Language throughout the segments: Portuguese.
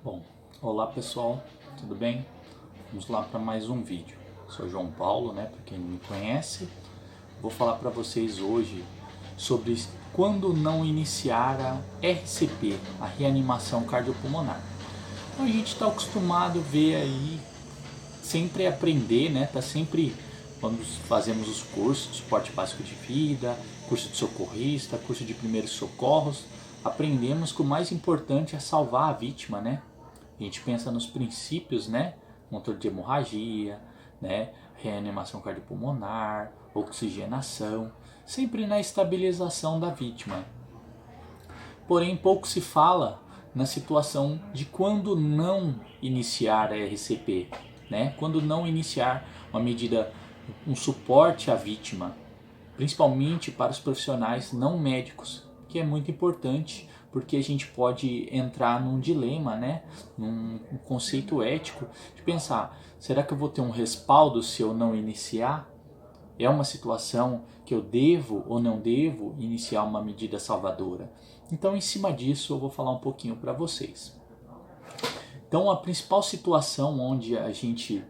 Bom, olá pessoal, tudo bem? Vamos lá para mais um vídeo. Sou João Paulo, né? Para quem não me conhece, vou falar para vocês hoje sobre quando não iniciar a RCP, a reanimação cardiopulmonar. Então a gente está acostumado a ver aí, sempre aprender, né? Tá sempre quando fazemos os cursos de suporte básico de vida, curso de socorrista, curso de primeiros socorros, aprendemos que o mais importante é salvar a vítima, né? A gente pensa nos princípios, né? Controle de hemorragia, né? Reanimação cardiopulmonar, oxigenação, sempre na estabilização da vítima. Porém, pouco se fala na situação de quando não iniciar a RCP, né? Quando não iniciar uma medida, um suporte à vítima, principalmente para os profissionais não médicos, que é muito importante, porque a gente pode entrar num dilema, né? Num conceito ético de pensar, será que eu vou ter um respaldo se eu não iniciar? É uma situação que eu devo ou não devo iniciar uma medida salvadora? Então, em cima disso, eu vou falar um pouquinho para vocês. Então, a principal situação onde a gente,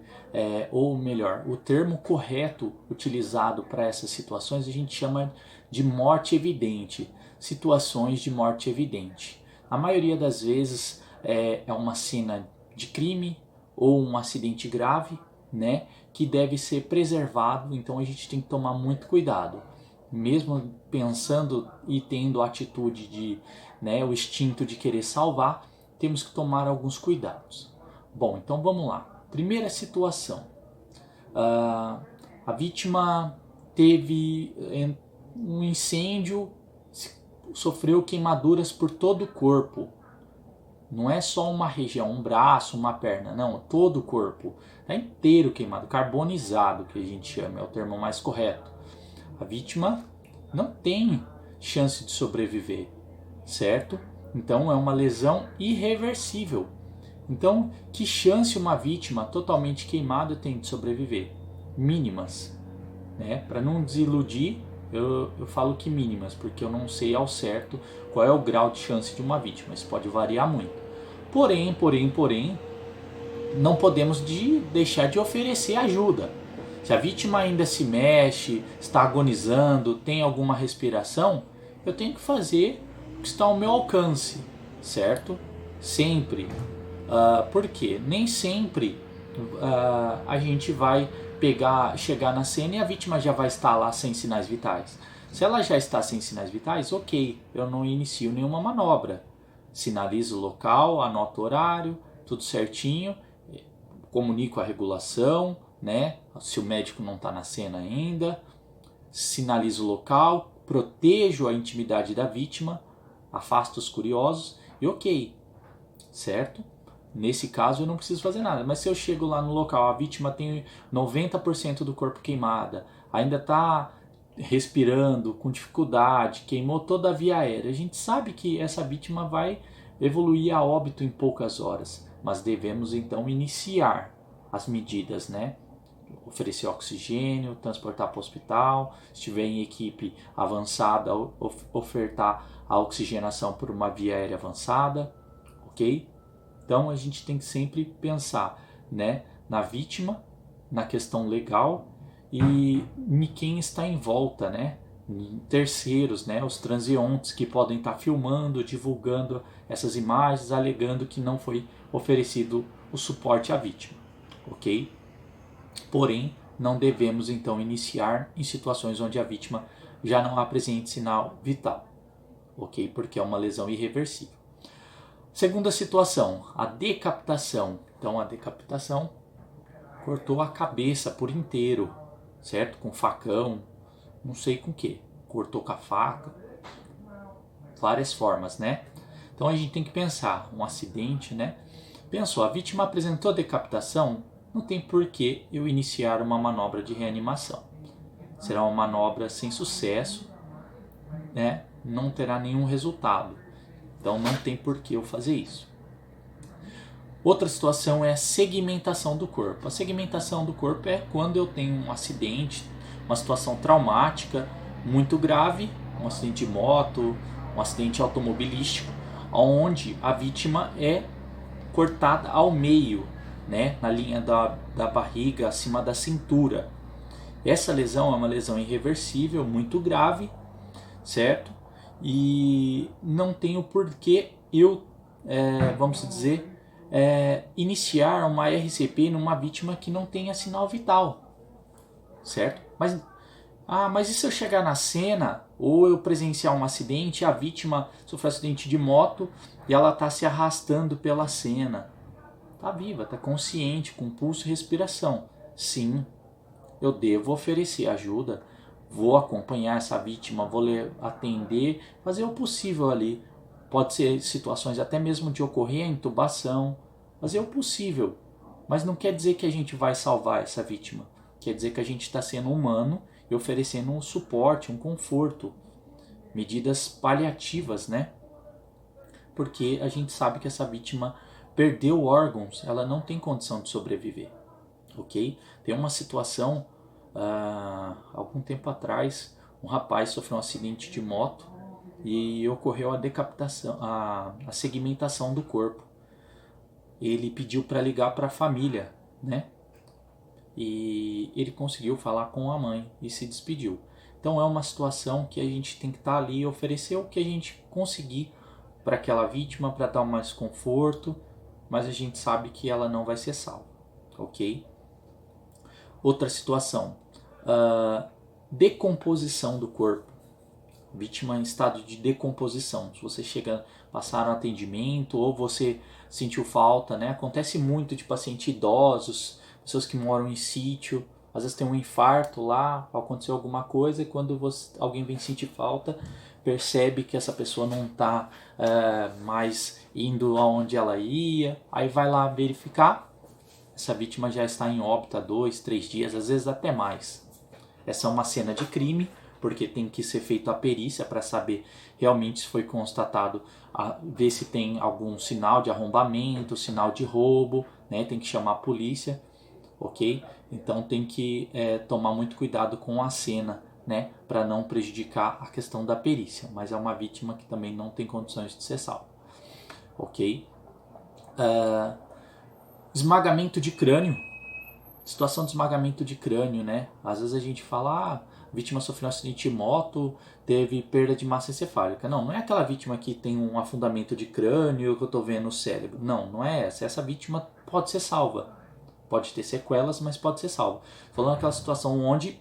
ou melhor, o termo correto utilizado para essas situações, a gente chama de morte evidente, situações de morte evidente. A maioria das vezes é uma cena de crime ou um acidente grave, né, que deve ser preservado, então a gente tem que tomar muito cuidado. Mesmo pensando e tendo a atitude de, né, o instinto de querer salvar, temos que tomar alguns cuidados. Bom, então vamos lá. Primeira situação. A vítima teve um incêndio, sofreu queimaduras por todo o corpo. Não é só uma região, um braço, uma perna, não, todo o corpo. É inteiro queimado, carbonizado, que a gente chama, é o termo mais correto. A vítima não tem chance de sobreviver, certo? Então é uma lesão irreversível. Então, que chance uma vítima totalmente queimada tem de sobreviver? Mínimas, né? Para não desiludir, eu falo que mínimas, porque eu não sei ao certo qual é o grau de chance de uma vítima. Isso pode variar muito. Porém, não podemos deixar de oferecer ajuda. Se a vítima ainda se mexe, está agonizando, tem alguma respiração, eu tenho que fazer o que está ao meu alcance, certo? Sempre. Por quê? Nem sempre a gente vai chegar na cena e a vítima já vai estar lá sem sinais vitais. Se ela já está sem sinais vitais, ok, eu não inicio nenhuma manobra. Sinalizo o local, anoto o horário, tudo certinho, comunico a regulação, né? Se o médico não está na cena ainda, sinalizo o local, protejo a intimidade da vítima, afasto os curiosos e ok, certo? Nesse caso eu não preciso fazer nada, mas se eu chego lá no local, a vítima tem 90% do corpo queimada, ainda está respirando com dificuldade, queimou toda a via aérea, a gente sabe que essa vítima vai evoluir a óbito em poucas horas, mas devemos então iniciar as medidas, né? Oferecer oxigênio, transportar para o hospital, se estiver em equipe avançada, ofertar a oxigenação por uma via aérea avançada, ok? Então a gente tem que sempre pensar, né, na vítima, na questão legal e em quem está em volta, né? Em terceiros, né, os transeuntes que podem estar filmando, divulgando essas imagens, alegando que não foi oferecido o suporte à vítima, ok? Porém, não devemos então iniciar em situações onde a vítima já não apresente sinal vital, ok? Porque é uma lesão irreversível. Segunda situação, a decapitação. Então a decapitação cortou a cabeça por inteiro, certo? Com facão, não sei com que, cortou com a faca, várias formas, né? Então a gente tem que pensar, um acidente, né? Pensou, a vítima apresentou decapitação, não tem por que eu iniciar uma manobra de reanimação. Será uma manobra sem sucesso, né? Não terá nenhum resultado. Então não tem por que eu fazer isso. Outra situação é a segmentação do corpo. A segmentação do corpo é quando eu tenho um acidente, uma situação traumática muito grave, um acidente de moto, um acidente automobilístico, onde a vítima é cortada ao meio, né, na linha da barriga, acima da cintura. Essa lesão é uma lesão irreversível, muito grave, certo? E não tenho porquê eu, vamos dizer, iniciar uma RCP numa vítima que não tenha sinal vital, certo? Mas e se eu chegar na cena ou eu presenciar um acidente, a vítima sofreu um acidente de moto e ela está se arrastando pela cena? Está viva, está consciente, com pulso e respiração. Sim, eu devo oferecer ajuda, vou acompanhar essa vítima, vou atender, fazer o possível ali. Pode ser situações até mesmo de ocorrer a intubação, fazer o possível. Mas não quer dizer que a gente vai salvar essa vítima. Quer dizer que a gente está sendo humano e oferecendo um suporte, um conforto, medidas paliativas, né? Porque a gente sabe que essa vítima perdeu órgãos, ela não tem condição de sobreviver, ok? Tem uma situação, algum tempo atrás, um rapaz sofreu um acidente de moto e ocorreu a decapitação, a segmentação do corpo. Ele pediu para ligar para a família, né? E ele conseguiu falar com a mãe e se despediu. Então é uma situação que a gente tem que estar ali e oferecer o que a gente conseguir para aquela vítima, para dar mais conforto, mas a gente sabe que ela não vai ser salva, ok? Outra situação, decomposição do corpo, vítima em estado de decomposição. Se você chega, passar um atendimento ou você sentiu falta, né? Acontece muito de pacientes idosos, pessoas que moram em sítio, às vezes tem um infarto lá, aconteceu alguma coisa e quando alguém vem sentir falta, percebe que essa pessoa não está mais indo aonde ela ia, aí vai lá verificar, essa vítima já está em óbito há 2, 3 dias, às vezes até mais. Essa é uma cena de crime, porque tem que ser feita a perícia para saber realmente se foi constatado, ver se tem algum sinal de arrombamento, sinal de roubo, né? Tem que chamar a polícia, ok? Então tem que tomar muito cuidado com a cena, né? Para não prejudicar a questão da perícia, mas é uma vítima que também não tem condições de ser salva, ok? Esmagamento de crânio. Situação de esmagamento de crânio, né? Às vezes a gente fala, a vítima sofreu um acidente de moto, teve perda de massa encefálica. Não é aquela vítima que tem um afundamento de crânio que eu estou vendo no cérebro. Não é essa. Essa vítima pode ser salva. Pode ter sequelas, mas pode ser salva. Falando aquela situação onde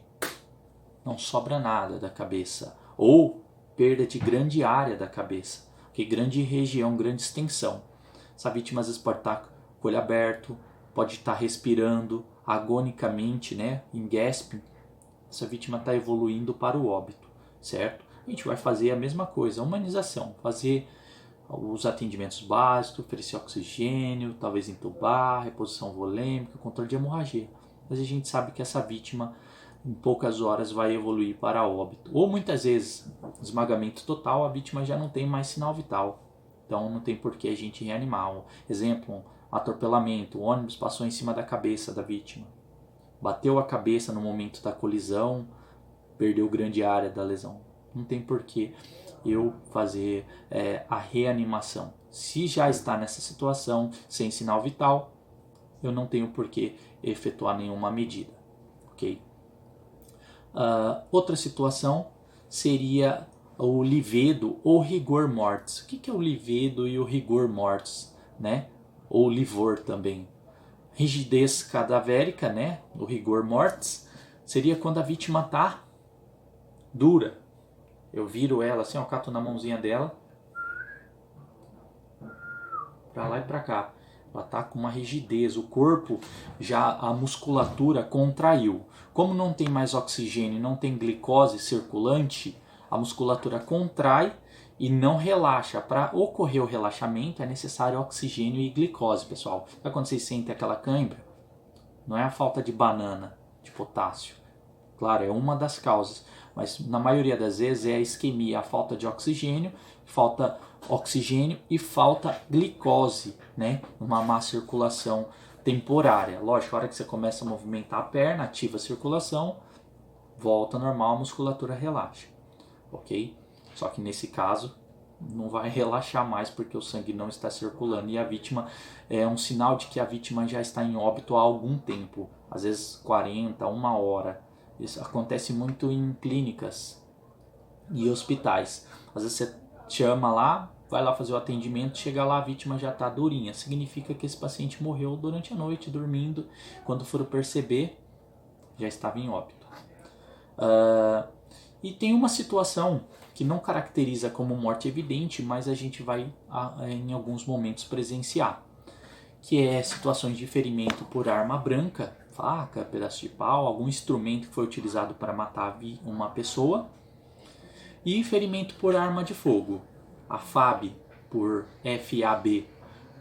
não sobra nada da cabeça. Ou perda de grande área da cabeça. Que grande região, grande extensão. Essa vítima às vezes pode estar com o olho aberto, pode estar respirando agonicamente, né, em gasping. Essa vítima está evoluindo para o óbito, certo? A gente vai fazer a mesma coisa, a humanização, fazer os atendimentos básicos, oferecer oxigênio, talvez entubar, reposição volêmica, controle de hemorragia. Mas a gente sabe que essa vítima em poucas horas vai evoluir para óbito. Ou muitas vezes, esmagamento total, a vítima já não tem mais sinal vital. Então não tem por que a gente reanimar. Exemplo, atropelamento, o ônibus passou em cima da cabeça da vítima. Bateu a cabeça no momento da colisão, perdeu grande área da lesão. Não tem por que eu fazer a reanimação. Se já está nessa situação, sem sinal vital, eu não tenho por que efetuar nenhuma medida. Ok? Outra situação seria o livedo ou rigor mortis. O que é o livedo e o rigor mortis, né? Ou livor também. Rigidez cadavérica, né? O rigor mortis seria quando a vítima está dura. Eu viro ela assim, eu cato na mãozinha dela, para lá e para cá. Ela está com uma rigidez, o corpo, já a musculatura contraiu. Como não tem mais oxigênio, não tem glicose circulante, a musculatura contrai e não relaxa. Para ocorrer o relaxamento é necessário oxigênio e glicose, pessoal. Sabe quando vocês sentem aquela cãibra? Não é a falta de banana, de potássio. Claro, é uma das causas, mas na maioria das vezes é a isquemia, a falta de oxigênio, falta oxigênio e falta glicose, né? Uma má circulação temporária. Lógico, a hora que você começa a movimentar a perna, ativa a circulação, volta normal, a musculatura relaxa, ok? Só que nesse caso não vai relaxar mais porque o sangue não está circulando e a vítima é um sinal de que a vítima já está em óbito há algum tempo, às vezes 40, uma hora. Isso acontece muito em clínicas e hospitais. Às vezes você chama lá, vai lá fazer o atendimento, chega lá, a vítima já está durinha. Significa que esse paciente morreu durante a noite, dormindo. Quando for perceber, já estava em óbito. E tem uma situação que não caracteriza como morte evidente, mas a gente vai em alguns momentos presenciar, que é situações de ferimento por arma branca, faca, pedaço de pau, algum instrumento que foi utilizado para matar uma pessoa, e ferimento por arma de fogo, a FAB por FAB,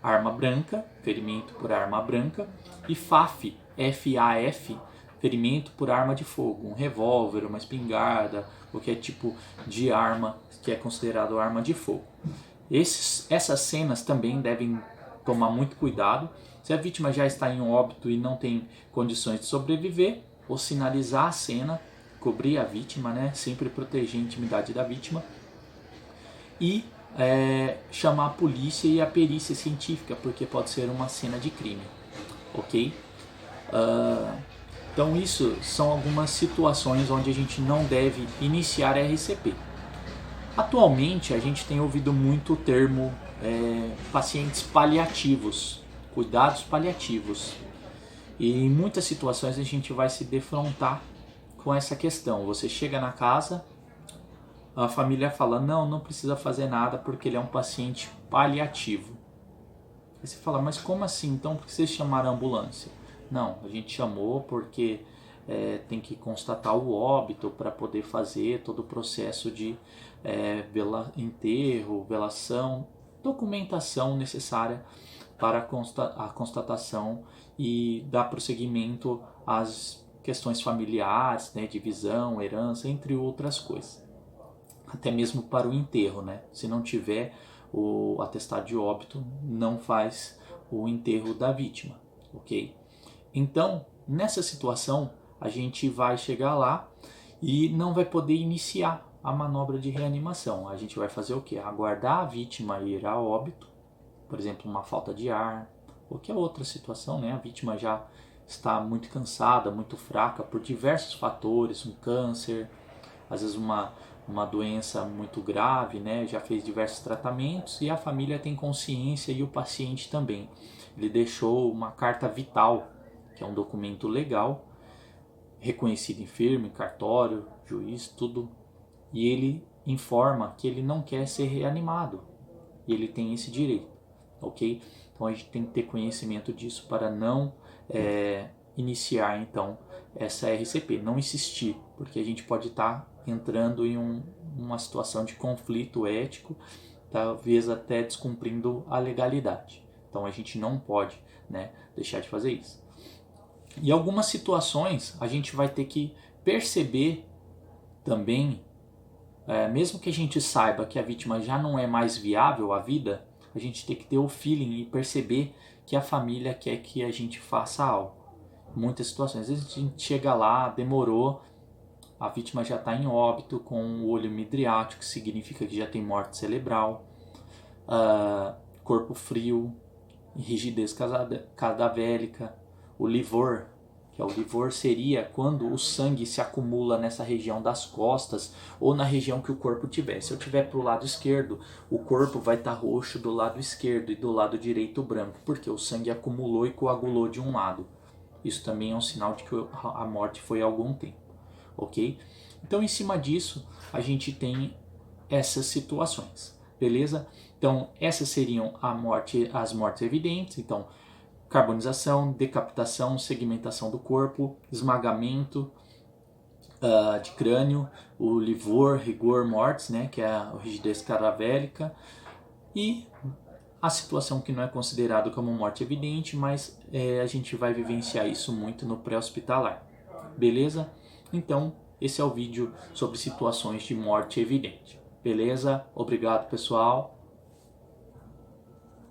arma branca, ferimento por arma branca, e FAF, FAF, ferimento por arma de fogo, um revólver, uma espingarda, qualquer tipo de arma que é considerado arma de fogo. Essas cenas também devem tomar muito cuidado. Se a vítima já está em óbito e não tem condições de sobreviver, ou sinalizar a cena, cobrir a vítima, né? Sempre proteger a intimidade da vítima, e chamar a polícia e a perícia científica, porque pode ser uma cena de crime, ok? Então isso são algumas situações onde a gente não deve iniciar RCP. Atualmente a gente tem ouvido muito o termo pacientes paliativos, cuidados paliativos. E em muitas situações a gente vai se defrontar com essa questão. Você chega na casa, a família fala, não precisa fazer nada porque ele é um paciente paliativo. Aí você fala, mas como assim? Então por que vocês chamaram a ambulância? Não, a gente chamou porque tem que constatar o óbito para poder fazer todo o processo de enterro, velação, documentação necessária para a constatação e dar prosseguimento às questões familiares, né, divisão, herança, entre outras coisas. Até mesmo para o enterro, né? Se não tiver o atestado de óbito, não faz o enterro da vítima, ok? Então, nessa situação, a gente vai chegar lá e não vai poder iniciar a manobra de reanimação. A gente vai fazer o quê? Aguardar a vítima ir a óbito, por exemplo, uma falta de ar, qualquer outra situação, né? A vítima já está muito cansada, muito fraca por diversos fatores, um câncer, às vezes uma doença muito grave, né? Já fez diversos tratamentos e a família tem consciência e o paciente também. Ele deixou uma carta vital, que é um documento legal, reconhecido em firme, cartório, juiz, tudo, e ele informa que ele não quer ser reanimado, e ele tem esse direito, ok? Então a gente tem que ter conhecimento disso para não iniciar então essa RCP, não insistir, porque a gente pode estar entrando em uma situação de conflito ético, talvez até descumprindo a legalidade. Então a gente não pode, né, deixar de fazer isso. Em algumas situações a gente vai ter que perceber também, mesmo que a gente saiba que a vítima já não é mais viável à vida, a gente tem que ter o feeling e perceber que a família quer que a gente faça algo. Muitas situações, às vezes a gente chega lá, demorou, a vítima já está em óbito com o olho midriático, que significa que já tem morte cerebral, corpo frio, rigidez cadavérica, o livor, que é o livor seria quando o sangue se acumula nessa região das costas ou na região que o corpo tiver. Se eu tiver para o lado esquerdo, o corpo vai estar roxo do lado esquerdo e do lado direito branco, porque o sangue acumulou e coagulou de um lado. Isso também é um sinal de que a morte foi há algum tempo, ok? Então, em cima disso, a gente tem essas situações, beleza? Então, essas seriam as mortes evidentes. Então, carbonização, decapitação, segmentação do corpo, esmagamento de crânio, o livor, rigor mortis, né, que é a rigidez cadavélica, e a situação que não é considerado como morte evidente, mas a gente vai vivenciar isso muito no pré-hospitalar, beleza? Então, esse é o vídeo sobre situações de morte evidente, beleza? Obrigado, pessoal.